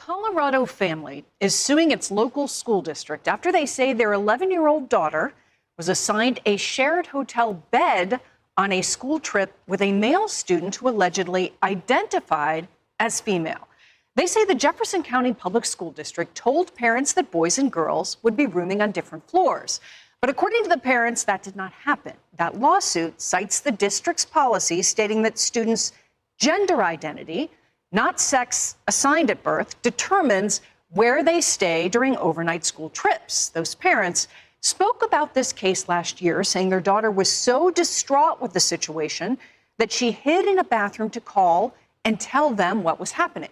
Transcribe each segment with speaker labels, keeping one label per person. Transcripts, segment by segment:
Speaker 1: Colorado family is suing its local school district after they say their 11-year-old daughter was assigned a shared hotel bed on a school trip with a male student who allegedly identified as female. They say the Jefferson County Public School District told parents that boys and girls would be rooming on different floors. But according to the parents, that did not happen. That lawsuit cites the district's policy stating that students' gender identity, not sex assigned at birth, determines where they stay during overnight school trips. Those parents spoke about this case last year, saying their daughter was so distraught with the situation that she hid in a bathroom to call and tell them what was happening.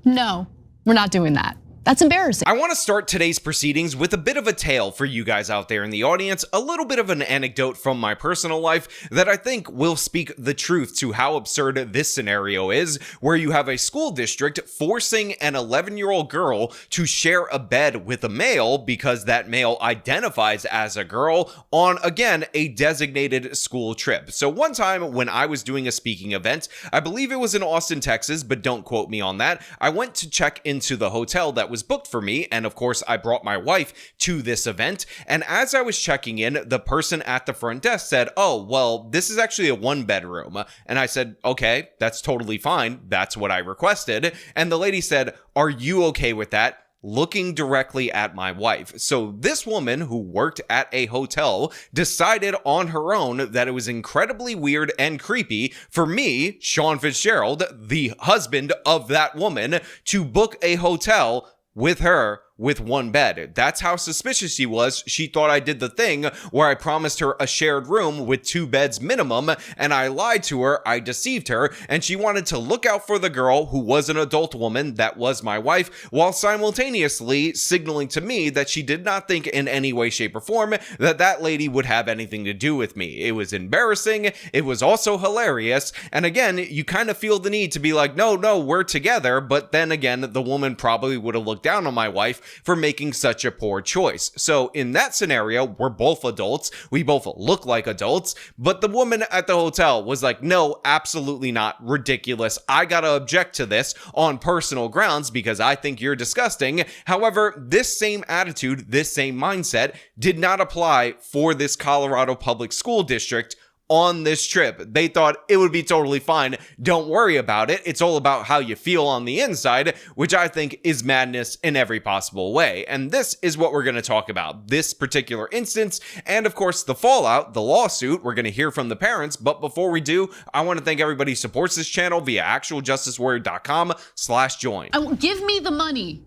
Speaker 2: No, we're not doing that. That's embarrassing.
Speaker 3: I want to start today's proceedings with a bit of a tale for you guys out there in the audience, a little bit of an anecdote from my personal life that I think will speak the truth to how absurd this scenario is, where you have a school district forcing an 11-year-old girl to share a bed with a male because that male identifies as a girl on, again, a designated school trip. So one time when I was doing a speaking event, I believe it was in Austin, Texas, but don't quote me on that, I went to check into the hotel that was booked for me, and of course I brought my wife to this event, and as I was checking in, the person at the front desk said, "Oh, well, this is actually a one-bedroom," and I said, "Okay, that's totally fine, that's what I requested," and the lady said, "Are you okay with that?" Looking directly at my wife. So this woman who worked at a hotel decided on her own that it was incredibly weird and creepy for me, Sean Fitzgerald, the husband of that woman, to book a hotel with her with one bed. That's how suspicious she was. She thought I did the thing where I promised her a shared room with 2 beds minimum, and I lied to her, I deceived her, and she wanted to look out for the girl who was an adult woman, that was my wife, while simultaneously signaling to me that she did not think in any way, shape, or form that that lady would have anything to do with me. It was embarrassing, it was also hilarious, and again, you kind of feel the need to be like, no, we're together, but then again, the woman probably would have looked down on my wife for making such a poor choice. So in that scenario, we're both adults, we both look like adults, but the woman at the hotel was like, no, absolutely not, ridiculous, I gotta object to this on personal grounds because I think you're disgusting. However, this same attitude, this same mindset did not apply for this Colorado public school district on this trip. They thought it would be totally fine. Don't worry about it. It's all about how you feel on the inside, which I think is madness in every possible way. And this is what we're going to talk about. This particular instance, and of course the fallout, the lawsuit. We're going to hear from the parents. But before we do, I want to thank everybody who supports this channel via actualjusticewarrior.com/join.
Speaker 2: Give me the money.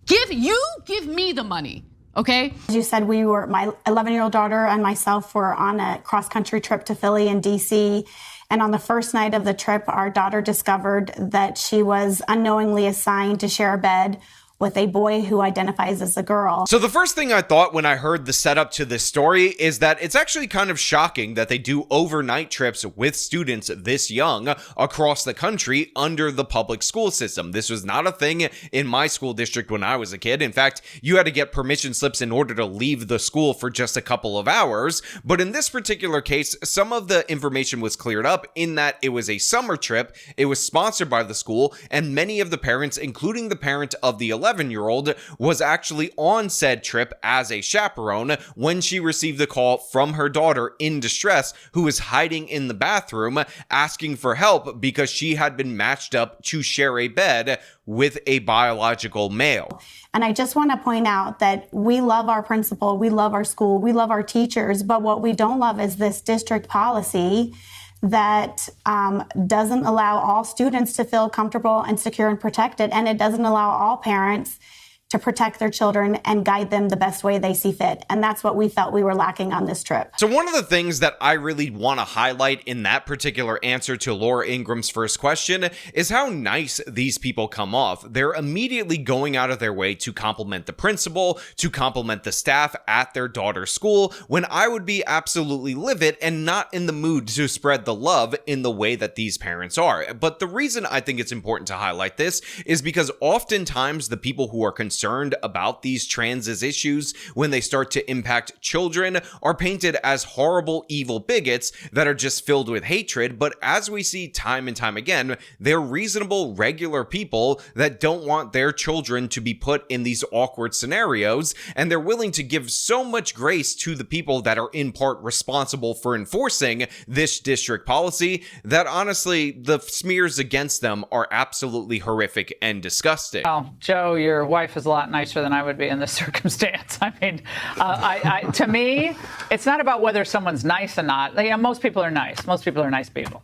Speaker 2: Give me the money. Okay.
Speaker 4: As you said, my 11-year-old daughter and myself were on a cross-country trip to Philly and DC. And on the first night of the trip, our daughter discovered that she was unknowingly assigned to share a bed with a boy who identifies as a girl.
Speaker 3: So the first thing I thought when I heard the setup to this story is that it's actually kind of shocking that they do overnight trips with students this young across the country under the public school system. This was not a thing in my school district when I was a kid. In fact, you had to get permission slips in order to leave the school for just a couple of hours. But in this particular case, some of the information was cleared up in that it was a summer trip, it was sponsored by the school, and many of the parents, including the parent of the 11-year-old, was actually on said trip as a chaperone when she received a call from her daughter in distress who was hiding in the bathroom asking for help because she had been matched up to share a bed with a biological male.
Speaker 4: And I just want to point out that we love our principal, we love our school, we love our teachers, but what we don't love is this district policy that doesn't allow all students to feel comfortable and secure and protected, and it doesn't allow all parents to protect their children and guide them the best way they see fit. And that's what we felt we were lacking on this trip.
Speaker 3: So one of the things that I really want to highlight in that particular answer to Laura Ingram's first question is how nice these people come off. They're immediately going out of their way to compliment the principal, to compliment the staff at their daughter's school, when I would be absolutely livid and not in the mood to spread the love in the way that these parents are. But the reason I think it's important to highlight this is because oftentimes the people who are concerned concerned about these trans issues when they start to impact children are painted as horrible, evil bigots that are just filled with hatred. But as we see time and time again, they're reasonable, regular people that don't want their children to be put in these awkward scenarios, and they're willing to give so much grace to the people that are in part responsible for enforcing this district policy that honestly, the smears against them are absolutely horrific and disgusting.
Speaker 5: Well, Joe, your wife is a lot nicer than I would be in this circumstance. I mean, to me, it's not about whether someone's nice or not. You know, most people are nice. Most people are nice people.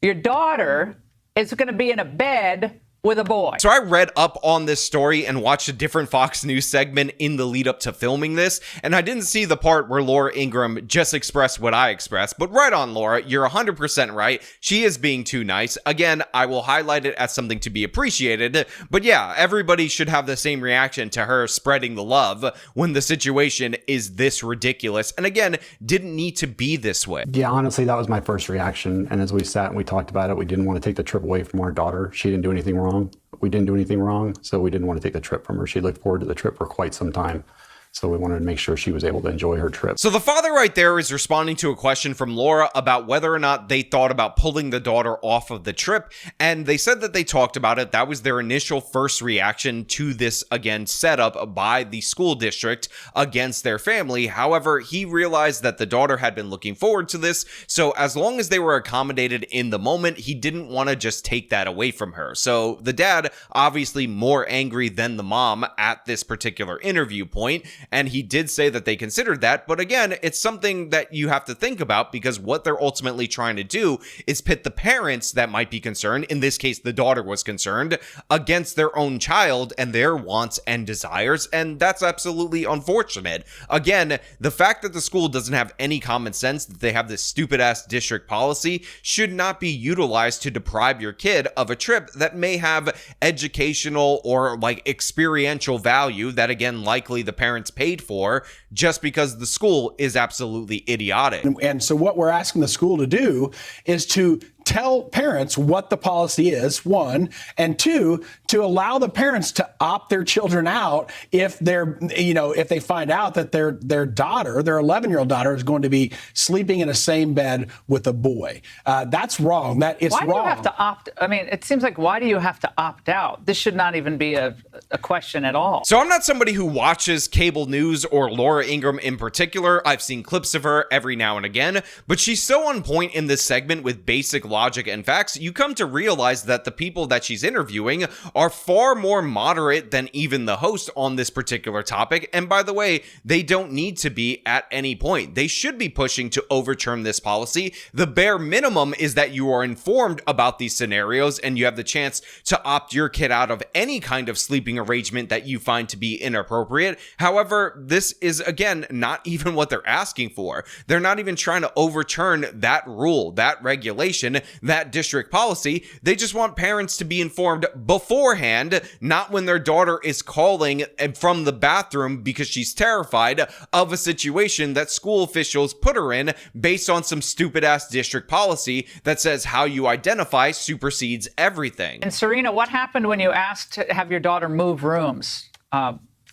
Speaker 5: Your daughter is going to be in a bed with a boy.
Speaker 3: So I read up on this story and watched a different Fox News segment in the lead up to filming this, and I didn't see the part where Laura Ingraham just expressed what I expressed, but right on, Laura, you're 100% right. She is being too nice. Again, I will highlight it as something to be appreciated, but yeah, everybody should have the same reaction to her spreading the love when the situation is this ridiculous, and again, didn't need to be this way.
Speaker 6: Yeah, honestly, that was my first reaction, and as we sat and we talked about it, we didn't want to take the trip away from our daughter. She didn't do anything wrong. We didn't do anything wrong, so we didn't want to take the trip from her. She looked forward to the trip for quite some time. So we wanted to make sure she was able to enjoy her trip.
Speaker 3: So the father right there is responding to a question from Laura about whether or not they thought about pulling the daughter off of the trip. And they said that they talked about it. That was their initial first reaction to this, again, setup by the school district against their family. However, he realized that the daughter had been looking forward to this. So as long as they were accommodated in the moment, he didn't want to just take that away from her. So the dad, obviously more angry than the mom at this particular interview point. And he did say that they considered that. But again, it's something that you have to think about because what they're ultimately trying to do is pit the parents that might be concerned, in this case, the daughter was concerned, against their own child and their wants and desires. And that's absolutely unfortunate. Again, the fact that the school doesn't have any common sense, that they have this stupid ass district policy, should not be utilized to deprive your kid of a trip that may have educational or like experiential value that, again, likely the parents paid for, just because the school is absolutely idiotic.
Speaker 7: And so what we're asking the school to do is to tell parents what the policy is, one, and two, to allow the parents to opt their children out if they're, if they find out that their daughter, their 11-year-old daughter, is going to be sleeping in the same bed with a boy. That's wrong. It's wrong.
Speaker 5: Why do you have to opt? I mean, it seems like, why do you have to opt out? This should not even be a question at all.
Speaker 3: So I'm not somebody who watches cable news or Laura Ingraham in particular. I've seen clips of her every now and again, but she's so on point in this segment with basic logic and facts, you come to realize that the people that she's interviewing are far more moderate than even the host on this particular topic. And by the way, they don't need to be at any point. They should be pushing to overturn this policy. The bare minimum is that you are informed about these scenarios and you have the chance to opt your kid out of any kind of sleeping arrangement that you find to be inappropriate. However, this is, again, not even what they're asking for. They're not even trying to overturn that rule, that regulation, that district policy. They just want parents to be informed beforehand, not when their daughter is calling from the bathroom because she's terrified of a situation that school officials put her in based on some stupid ass district policy that says how you identify supersedes everything.
Speaker 5: And Serena, what happened when you asked to have your daughter move rooms?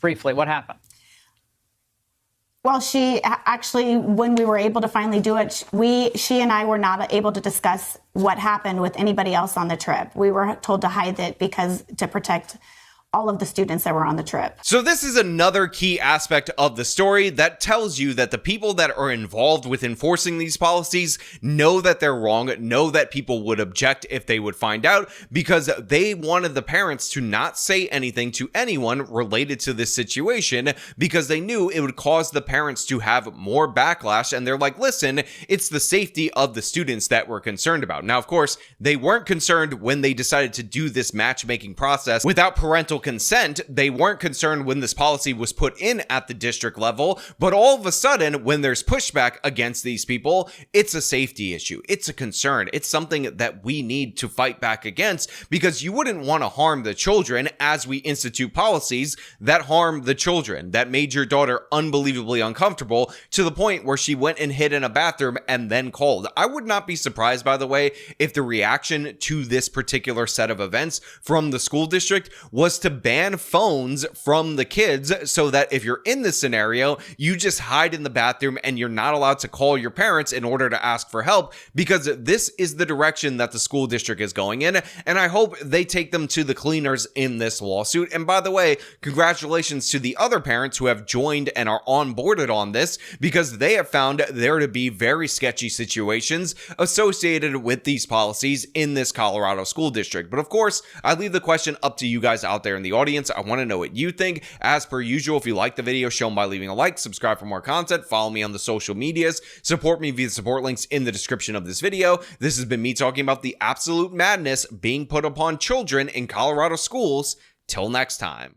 Speaker 5: Briefly, what happened?
Speaker 4: Well, she actually, when we were able to finally do it, she and I were not able to discuss what happened with anybody else on the trip. We were told to hide it to protect all of the students that were on the trip.
Speaker 3: So this is another key aspect of the story that tells you that the people that are involved with enforcing these policies know that they're wrong, know that people would object if they would find out, because they wanted the parents to not say anything to anyone related to this situation because they knew it would cause the parents to have more backlash. And they're like, listen, it's the safety of the students that we're concerned about. Now, of course, they weren't concerned when they decided to do this matchmaking process without parental consent. They weren't concerned when this policy was put in at the district level, but all of a sudden, when there's pushback against these people, it's a safety issue. It's a concern. It's something that we need to fight back against, because you wouldn't want to harm the children as we institute policies that harm the children, that made your daughter unbelievably uncomfortable to the point where she went and hid in a bathroom and then called. I would not be surprised, by the way, if the reaction to this particular set of events from the school district was to ban phones from the kids so that if you're in this scenario, you just hide in the bathroom and you're not allowed to call your parents in order to ask for help, because this is the direction that the school district is going in. And I hope they take them to the cleaners in this lawsuit. And by the way, congratulations to the other parents who have joined and are onboarded on this, because they have found there to be very sketchy situations associated with these policies in this Colorado school district. But of course, I leave the question up to you guys out there in the audience. I want to know what you think. As per usual, if you like the video, show them by leaving a like, subscribe for more content, follow me on the social medias, support me via the support links in the description of this video. This has been me talking about the absolute madness being put upon children in Colorado schools. Till next time.